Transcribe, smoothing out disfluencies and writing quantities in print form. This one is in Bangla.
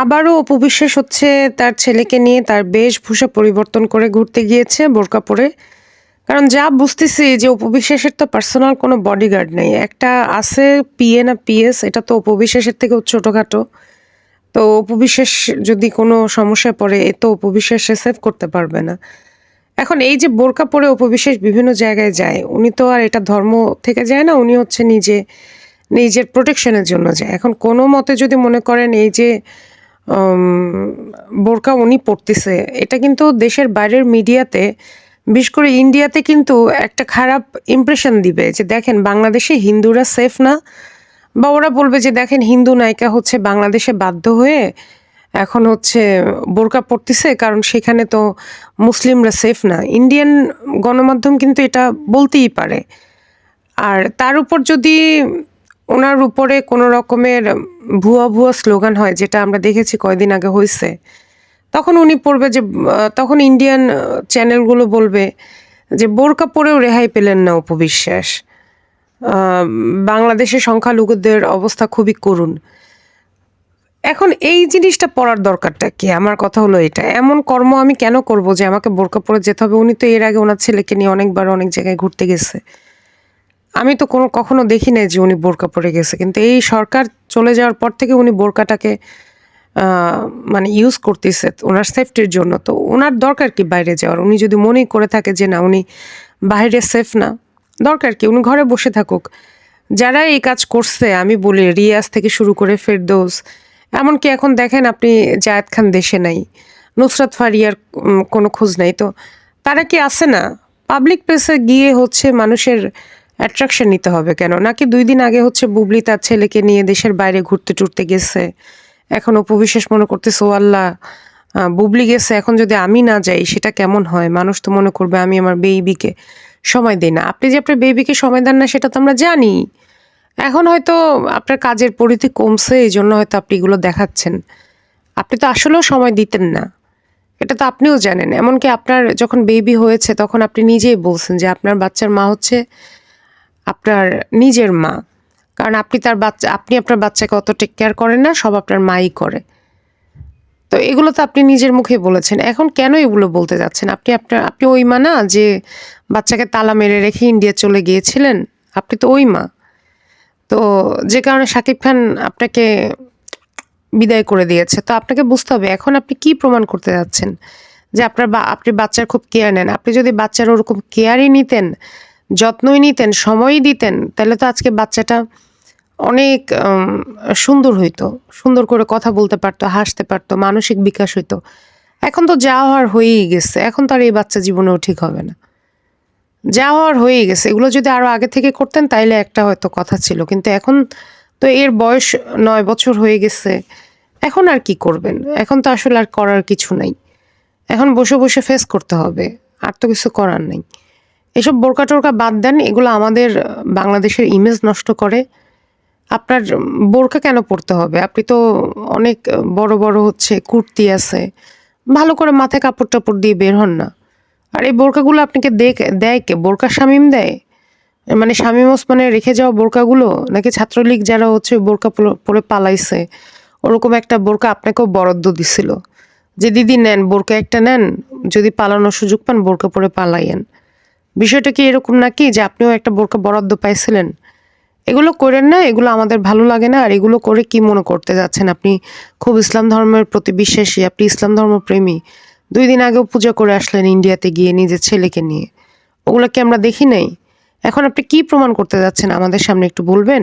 আবারও অপু বিশ্বাস হচ্ছে তার ছেলেকে নিয়ে তার বেশভূষা পরিবর্তন করে ঘুরতে গিয়েছে বোরকা পরে। কারণ যা বুঝতেছি যে অপু বিশ্বাসের তো পার্সোনাল কোনো বডিগার্ড নেই। একটা আছে পিএ না পিএস, এটা তো অপু বিশ্বাসের থেকেও ছোটখাটো। তো অপু বিশ্বাস যদি কোনো সমস্যায় পড়ে এ তো অপু বিশ্বাসে সেভ করতে পারবে না। এখন এই যে বোরকা পরে অপু বিশ্বাস বিভিন্ন জায়গায় যায়, উনি তো আর এটা ধর্ম থেকে যায় না, উনি হচ্ছে নিজের প্রোটেকশনের জন্য যায়। এখন কোনো মতে যদি মনে করেন এই যে উম বোরকা উনি পড়তেছে, এটা কিন্তু দেশের বাইরের মিডিয়াতে, বিশেষ করে ইন্ডিয়াতে কিন্তু একটা খারাপ ইমপ্রেশন দিবে যে দেখেন বাংলাদেশে হিন্দুরা সেফ না, বা ওরা বলবে যে দেখেন হিন্দু নায়িকা হচ্ছে বাংলাদেশে বাধ্য হয়ে এখন হচ্ছে বোরকা পড়তেছে কারণ সেখানে তো মুসলিমরা সেফ না। ইন্ডিয়ান গণমাধ্যম কিন্তু এটা বলতেই পারে। আর তার উপর যদি ওনার উপরে কোনো রকমের ভুয়া স্লোগান হয়, যেটা আমরা দেখেছি কয়দিন আগে হইছে, তখন উনি পড়বে যে তখন ইন্ডিয়ান চ্যানেলগুলো বলবে যে বোরকা পরেও রেহাই পেলেন না অপু বিশ্বাস। বাংলাদেশের সংখ্যালঘুদের অবস্থা খুবই করুণ। এখন এই জিনিসটা পড়ার দরকারটা কি? আমার কথা হলো এটা। এমন কর্ম আমি কেন করব যে আমাকে বোরকা পরে যেতে হবে? উনি তো এর আগে উনার ছেলেকে নিয়ে অনেকবার অনেক জায়গায় ঘুরতে গেছে। আমি তো কখনো দেখি নাই যে উনি বোরকা পরে গেছে। কিন্তু এই সরকার চলে যাওয়ার পর থেকে উনি বোরকাটাকে আ মানে ইউজ করতেছে উনার সেফটির জন্য। তো উনার দরকার কি বাইরে যাওয়ার? উনি যদি মনেই করে থাকে যে না উনি বাহিরে সেফ না, দরকার কি? উনি ঘরে বসে থাকুক। যারা এই কাজ করছে আমি বলি রিয়াজ থেকে শুরু করে ফেরদৌস, এমনকি এখন দেখেন আপনি জায়েদ খান দেশে নাই, নুসরাত ফারিয়ার কোনো খোঁজ নাই। তো তারা কি আছে না? পাবলিক প্লেসে গিয়ে হচ্ছে মানুষের অ্যাট্রাকশন নিতে হবে কেন? নাকি ২ দিন আগে হচ্ছে বুবলি তার ছেলেকে নিয়ে দেশের বাইরে ঘুরতে-টুরতে গেছে। এখন অপু বিশ্বাস মনে করতেছে ও আল্লাহ, বুবলি গেছে এখন যদি আমি না যাই সেটা কেমন হয়? মানুষ তো মনে করবে আমি আমার বেবিকে সময় দেই না। আপনি যে আপনার বেবিকে সময় দেন না সেটা তো আমরা জানি। এখন হয়তো আপনার কাজের পরিধি কমছে, এইজন্য হয়তো আপনি এগুলো দেখাচ্ছেন। আপনি তো আসলেও সময় দিতেন না। এটা তো আপনিও জানেন। এমনকি আপনার যখন বেবি হয়েছে তখন আপনি নিজেই বলছেন যে আপনার বাচ্চার মা হচ্ছে আপনার নিজের মা। কারণ আপনি আপনার বাচ্চাকে অত টেক কেয়ার করেন না, সব আপনার মাই করে। তো এগুলো তো আপনি নিজের মুখেই বলেছেন। এখন কেন এগুলো বলতে যাচ্ছেন? আপনি ওই মা না যে বাচ্চাকে তালা মেরে রেখে ইন্ডিয়া চলে গিয়েছিলেন? আপনি তো ওই মা। তো যে কারণে শাকিব খান আপনাকে বিদায় করে দিয়েছে। তো আপনাকে বুঝতে হবে এখন আপনি কি প্রমাণ করতে যাচ্ছেন? যে আপনি বাচ্চার খুব কেয়ার নেন। আপনি যদি বাচ্চার ওরকম কেয়ারই নিতেন, যত্নই নিতেন, সময়ই দিতেন, তাহলে তো আজকে বাচ্চাটা অনেক সুন্দর হইতো। সুন্দর করে কথা বলতে পারতো, হাসতে পারতো, মানসিক বিকাশ হইতো। এখন তো যা হওয়ার হয়েই গেছে। এখন তো আর এই বাচ্চা জীবনেও ঠিক হবে না। যা হওয়ার হয়েই গেছে। এগুলো যদি আরো আগে থেকে করতেন তাইলে একটা হয়তো কথা ছিল। কিন্তু এখন তো এর বয়স ৯ বছর হয়ে গেছে। এখন আর কি করবেন? এখন তো আসলে আর করার কিছু নাই। এখন বসে ফেস করতে হবে। আর তো কিছু করার নাই। এসব বোরকা-টোরকা বাদ দেন। এগুলো আমাদের বাংলাদেশের ইমেজ নষ্ট করে। আপনার বোরকা কেন পড়তে হবে? আপনি তো অনেক বড় হচ্ছে কুর্তি আছে। ভালো করে মাথায় কাপড়-টাপড় দিয়ে বের হন না। আর এই বোরকাগুলো আপনাকে দেয় কে? বোরকা শামীম দেয়? মানে শামীম ওসমানের রেখে যাওয়া বোরকাগুলো? নাকি ছাত্রলীগ যারা হচ্ছে বোরকা পরে পালাইছে, ওরকম একটা বোরকা আপনাকেও বরাদ্দ দিছিল? যে দিদি নেন, বোরকা একটা নেন, যদি পালানোর সুযোগ পান বোরকা পরে পালাইয়েন। বিষয়টা কি এরকম নাকি যে আপনিও একটা বোরকা বরাদ্দ পাইছিলেন? এগুলো কইরেন না, এগুলো আমাদের ভালো লাগে না। আর এগুলো করে কি মনে করতে যাচ্ছেন? আপনি খুব ইসলাম ধর্মের প্রতি বিশ্বাসী, আপনি ইসলাম ধর্মপ্রেমী। ২ দিন আগেও পূজা করে আসলেন ইন্ডিয়াতে গিয়ে নিজের ছেলেকে নিয়ে। ওগুলা কি আমরা দেখি নাই? এখন আপনি কি প্রমাণ করতে যাচ্ছেন আমাদের সামনে একটু বলবেন?